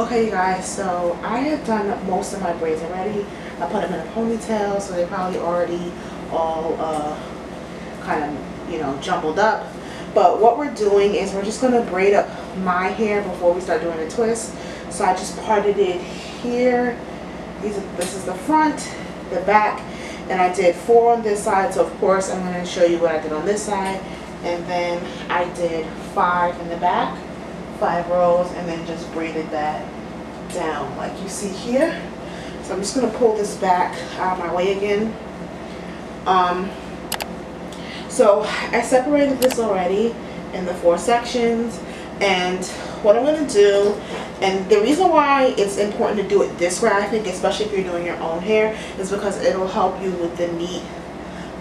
Okay, you guys, so I have done most of my braids already. I put them in a ponytail, so they're probably already all kind of, jumbled up. But what we're doing is we're just going to braid up my hair before we start doing the twist. So I just parted it here. This is the front, the back, and I did 4 on this side. So of course I'm going to show you what I did on this side. And then I did 5 in the back, 5 rows, and then just braided that down like you see here. So I'm just going to pull this back out of my way again. So I separated this already in the 4 sections, and what I'm going to do, and the reason why it's important to do it this way, I think, especially if you're doing your own hair, is because it'll help you with the neat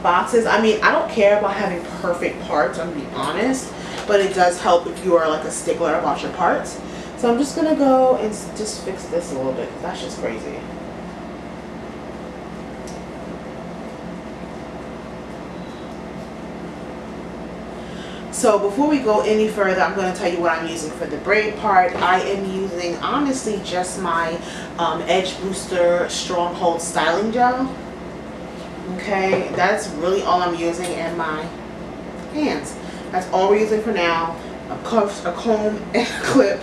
boxes. I mean, I don't care about having perfect parts, I'm gonna be honest, but it does help if you are like a stickler about your parts. So I'm just gonna go and just fix this a little bit, because that's just crazy. So before we go any further, I'm going to tell you what I'm using for the braid part. I am using, honestly, just my Edge Booster Stronghold Styling Gel. Okay, that's really all I'm using, and my hands. That's all we're using for now. A comb and a clip,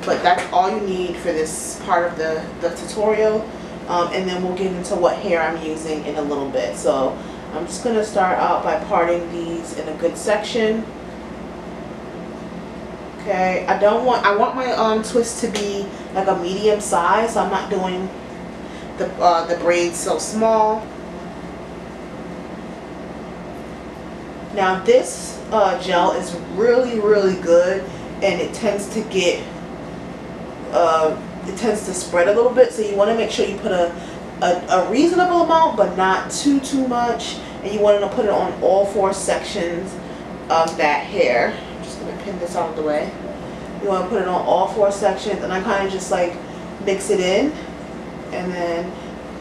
but that's all you need for this part of the tutorial. And then we'll get into what hair I'm using in a little bit. So I'm just going to start out by parting these in a good section. Okay, I want my twist to be like a medium size, so I'm not doing the braids so small. Now this gel is really, really good, and it tends to get it tends to spread a little bit, so you want to make sure you put a reasonable amount, but not too much, and you want to put it on all 4 sections of that hair. I'm gonna pin this out of the way. You want to put it on all 4 sections, and I kind of just like mix it in and then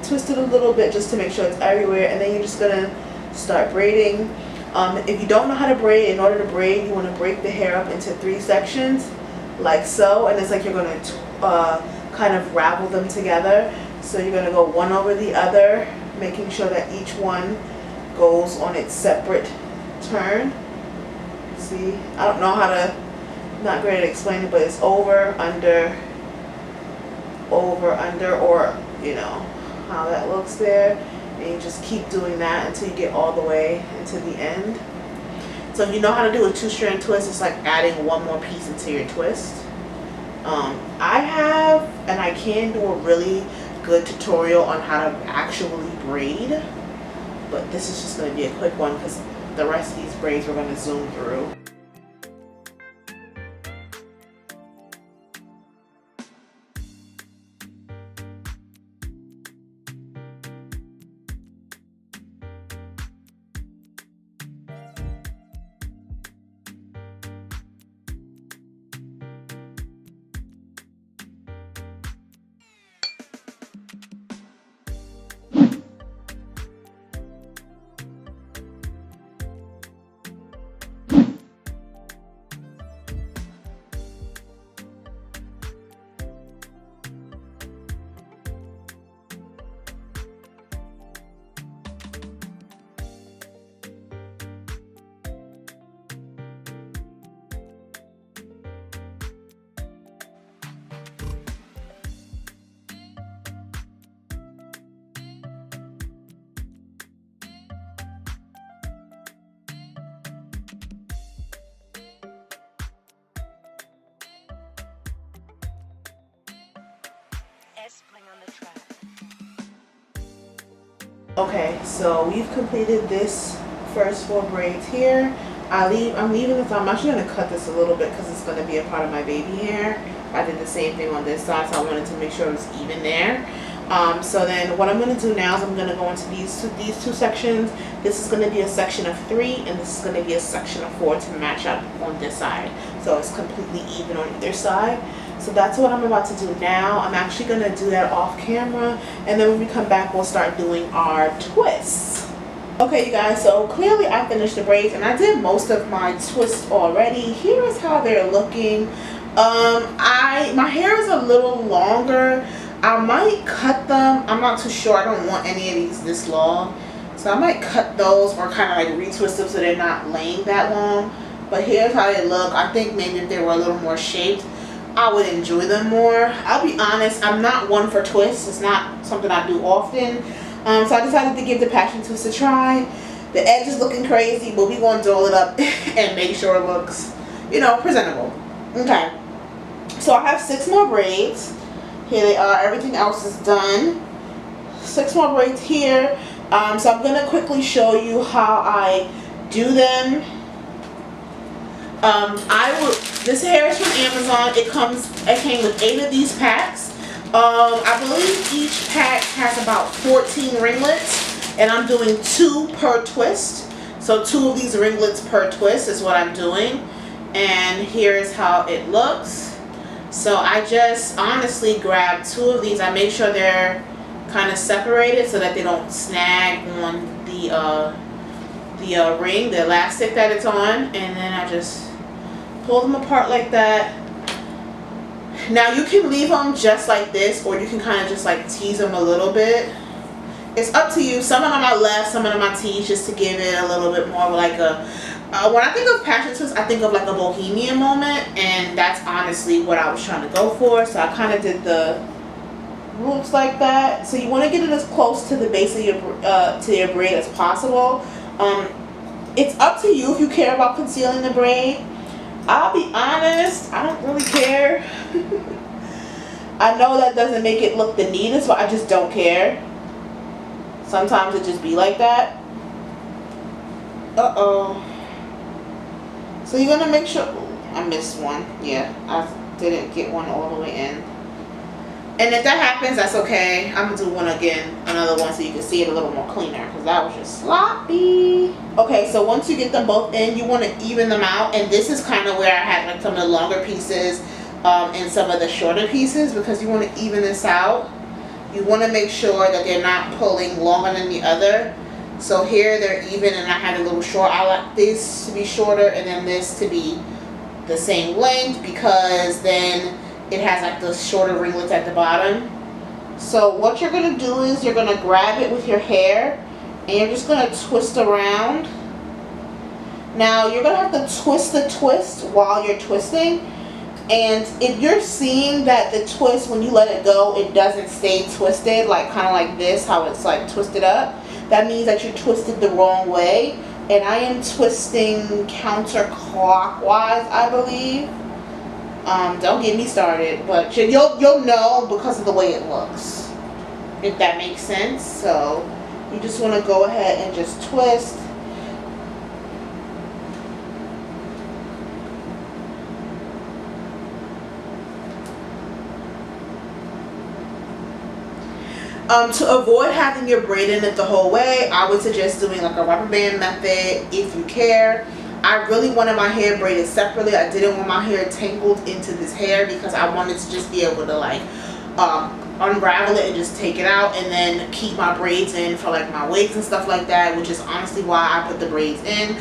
twist it a little bit just to make sure it's everywhere, and then you're just gonna start braiding. If you don't know how to braid, in order to braid, you want to break the hair up into 3 sections like so, and it's like you're going to kind of ravel them together. So you're going to go one over the other, making sure that each one goes on its separate turn. See, I don't know how to, I'm not great at explaining, but it's over, under, or you know how that looks there. And you just keep doing that until you get all the way into the end. So if you know how to do a 2-strand twist, it's like adding 1 more piece into your twist. I have, and I can do a really good tutorial on how to actually braid, but this is just going to be a quick one because the rest of these braids we're going to zoom through. Okay, so we've completed this first 4 braids here. I'm leaving this. I'm actually going to cut this a little bit because it's going to be a part of my baby hair. I did the same thing on this side, so I wanted to make sure it was even there. So then what I'm going to do now is I'm going to go into these two sections. This is going to be a section of 3, and this is going to be a section of 4 to match up on this side. So it's completely even on either side. So that's what I'm about to do now. I'm actually going to do that off camera, and then when we come back, we'll start doing our twists. Okay, you guys, so clearly I finished the braids, and I did most of my twists already. Here is how they're looking. My hair is a little longer. I might cut them. I'm not too sure. I don't want any of these this long. So I might cut those or kind of like retwist them so they're not laying that long. But here's how they look. I think maybe if they were a little more shaped, I would enjoy them more. I'll be honest, I'm not one for twists. It's not something I do often. So I decided to give the passion twist a try. The edge is looking crazy, but we're going to doll it up and make sure it looks, you know, presentable. Okay. So I have 6 more braids. Here they are. Everything else is done. 6 more braids here. So I'm going to quickly show you how I do them. This hair is from Amazon. It came with 8 of these packs. I believe each pack has about 14 ringlets, and I'm doing 2 per twist. So 2 of these ringlets per twist is what I'm doing. And here's how it looks. So I just honestly grab 2 of these. I make sure they're kind of separated so that they don't snag on the ring, the elastic that it's on, and then I just pull them apart like that. Now you can leave them just like this, or you can kind of just like tease them a little bit. It's up to you. Some of them I left, some of them I tease just to give it a little bit more like a when I think of passion twist, I think of like a bohemian moment, and that's honestly what I was trying to go for. So I kind of did the roots like that. So you want to get it as close to the base of your braid as possible. It's up to you if you care about concealing the braid. I'll be honest, I don't really care. I know that doesn't make it look the neatest, but I just don't care. Sometimes it just be like that. So you're gonna make sure. I missed one. Yeah, I didn't get one all the way in. And if that happens, that's okay. I'm gonna do one again, another one, so you can see it a little more cleaner, because that was just sloppy. Okay, so once you get them both in, you want to even them out, and this is kind of where I had like some of the longer pieces and some of the shorter pieces, because you want to even this out. You want to make sure that they're not pulling longer than the other. So here they're even, and I had a little short. I like this to be shorter and then this to be the same length, because then it has like the shorter ringlets at the bottom. So what you're going to do is you're going to grab it with your hair and you're just going to twist around. Now you're going to have to twist the twist while you're twisting. And if you're seeing that the twist, when you let it go, it doesn't stay twisted, like kind of like this, how it's like twisted up, that means that you're twisted the wrong way. And I am twisting counterclockwise, I believe. Don't get me started, but you'll know because of the way it looks, if that makes sense. So you just want to go ahead and just twist. To avoid having your braid in it the whole way, I would suggest doing like a rubber band method if you care. I really wanted my hair braided separately. I didn't want my hair tangled into this hair because I wanted to just be able to like unravel it and just take it out and then keep my braids in for like my wigs and stuff like that, which is honestly why I put the braids in,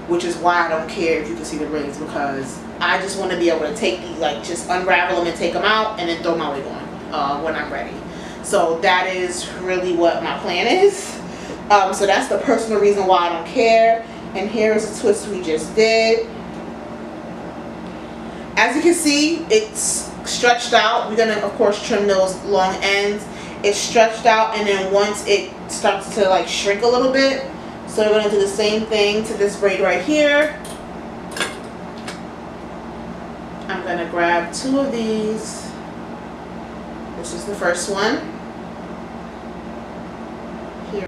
which is why I don't care if you can see the braids, because I just want to be able to take these, like just unravel them and take them out and then throw my wig on when I'm ready. So that is really what my plan is. So that's the personal reason why I don't care. And here is the twist we just did. As you can see, it's stretched out. We're gonna of course trim those long ends. It's stretched out, and then once it starts to like shrink a little bit, so we're gonna do the same thing to this braid right here. I'm gonna grab 2 of these. This is the first one. Here.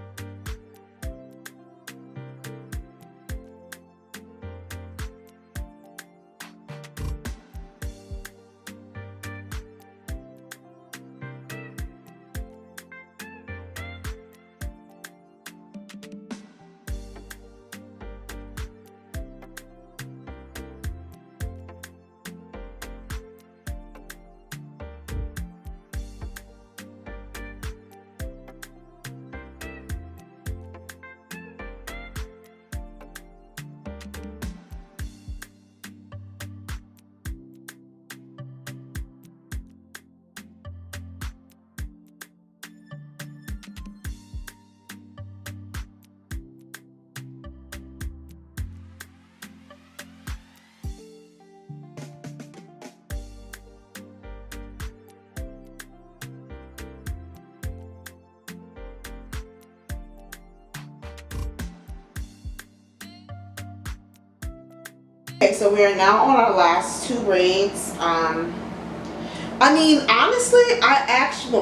Okay, so we are now on our last two braids. I mean, honestly,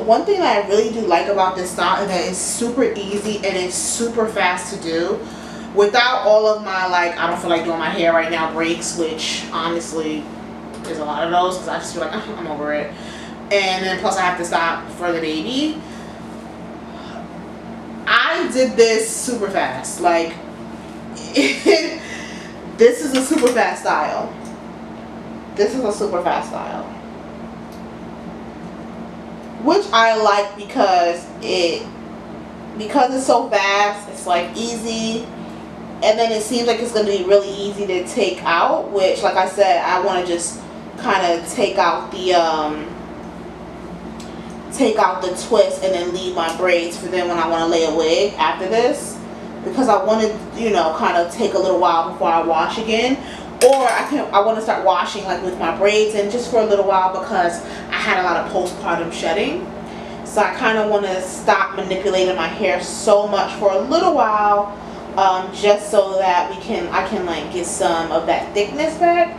one thing that I really do like about this style is that it's super easy and it's super fast to do without all of my, like, I don't feel like doing my hair right now breaks, which honestly there's a lot of those because I just feel like I'm over it. And then plus I have to stop for the baby. I did this super fast. Like, this is a super fast style. This is a super fast style. Which I like because it's so fast, it's like easy. And then it seems like it's going to be really easy to take out, which, like I said, I want to just kind of take out the twist and then leave my braids for then when I want to lay a wig after this, because I want to, you know, kind of take a little while before I wash again. Or I want to start washing like with my braids and just for a little while because I had a lot of postpartum shedding. So I kind of want to stop manipulating my hair so much for a little while, just so that I can like get some of that thickness back.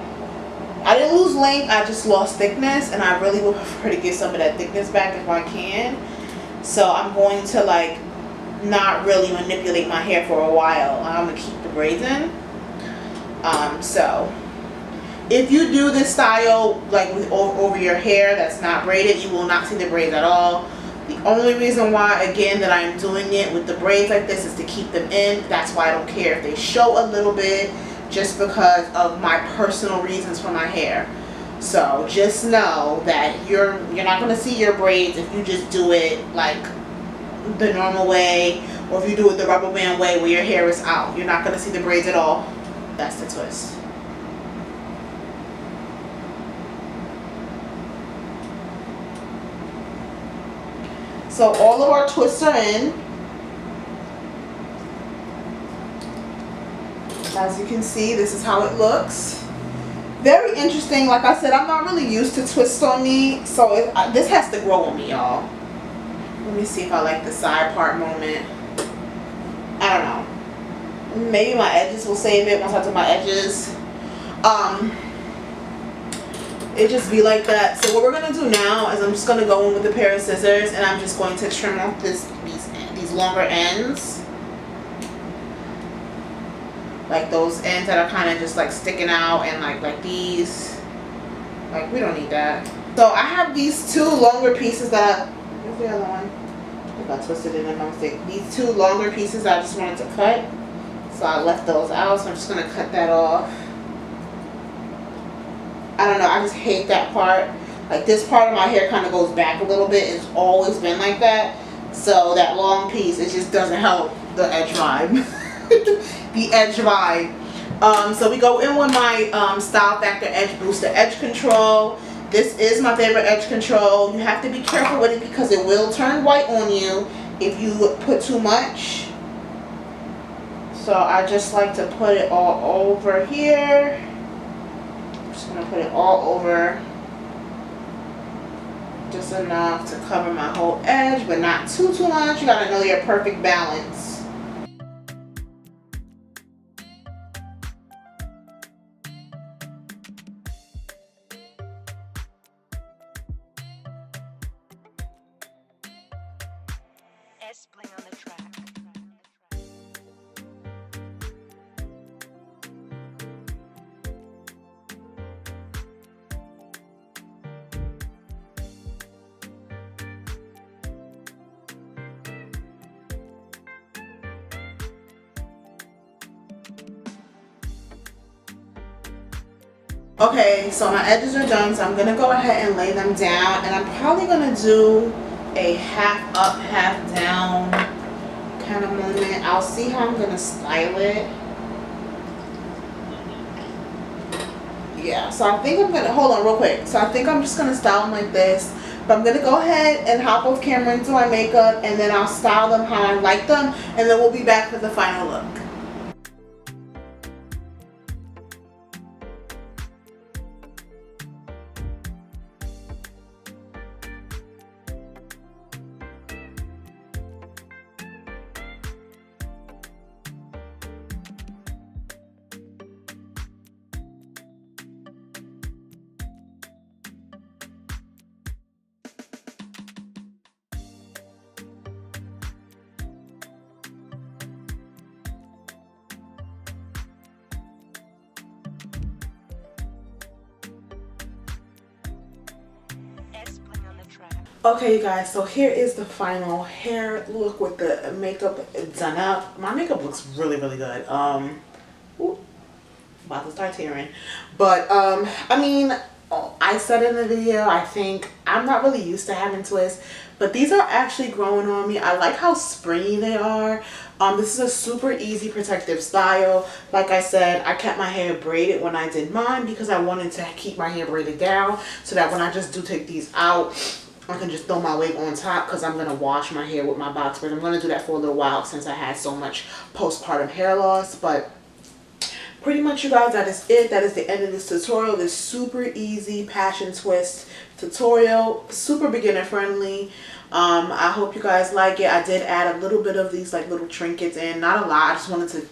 I didn't lose length, I just lost thickness, and I really would prefer to get some of that thickness back if I can. So I'm going to like not really manipulate my hair for a while. I'm gonna keep the braids in. So if you do this style like with over your hair that's not braided, you will not see the braids at all. The only reason why, again, that I'm doing it with the braids like this is to keep them in. That's why I don't care if they show a little bit, just because of my personal reasons for my hair. So just know that you're not going to see your braids if you just do it like the normal way, or if you do it the rubber band way where your hair is out. You're not going to see the braids at all. That's the twist. So all of our twists are in. As you can see, this is how it looks. Very interesting. Like I said, I'm not really used to twists on me, so this has to grow on me, y'all. Let me see if I like the side part moment. I don't know. Maybe my edges will save it once I do my edges. It just be like that. So what we're gonna do now is I'm just gonna go in with a pair of scissors and I'm just going to trim off these longer ends, like those ends that are kind of just like sticking out, and like these, like we don't need that. So I have these two longer pieces that where's the other one? I got twisted in a mistake. These two longer pieces I just wanted to cut, so I left those out. So I'm just gonna cut that off. I don't know, I just hate that part. Like this part of my hair kind of goes back a little bit. It's always been like that. So that long piece, it just doesn't help the edge vibe. The edge vibe. So we go in with my Style Factor Edge Booster Edge Control. This is my favorite edge control. You have to be careful with it because it will turn white on you if you put too much. So I just like to put it all over here. I'm going to put it all over, just enough to cover my whole edge, but not too much. You got to know your perfect balance. On the track. Okay, so my edges are done, so I'm going to go ahead and lay them down, and I'm probably going to do a half up, half down kind of moment. I'll see how I'm going to style it. Yeah, so I think I'm going to, hold on real quick. So I think I'm just going to style them like this. But I'm going to go ahead and hop off camera and do my makeup, and then I'll style them how I like them, and then we'll be back for the final look. Okay, you guys, so here is the final hair look with the makeup done up. My makeup looks really, really good. Ooh, about to start tearing. But, I mean, I said in the video, I think I'm not really used to having twists, but these are actually growing on me. I like how springy they are. This is a super easy protective style. Like I said, I kept my hair braided when I did mine because I wanted to keep my hair braided down so that when I just do take these out, I can just throw my wig on top because I'm going to wash my hair with my box braid. I'm going to do that for a little while since I had so much postpartum hair loss. But pretty much, you guys, that is it. That is the end of this tutorial. This super easy passion twist tutorial. Super beginner friendly. I hope you guys like it. I did add a little bit of these like little trinkets in. Not a lot. I just wanted to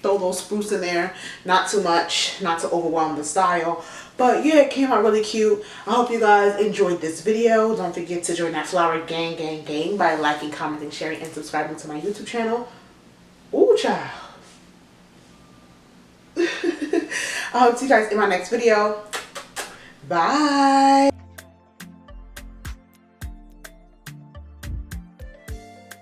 throw those spruce in there. Not too much. Not to overwhelm the style. But yeah, it came out really cute. I hope you guys enjoyed this video. Don't forget to join that flower gang by liking, commenting, sharing, and subscribing to my YouTube channel. Ooh, child. I hope to see you guys in my next video. Bye.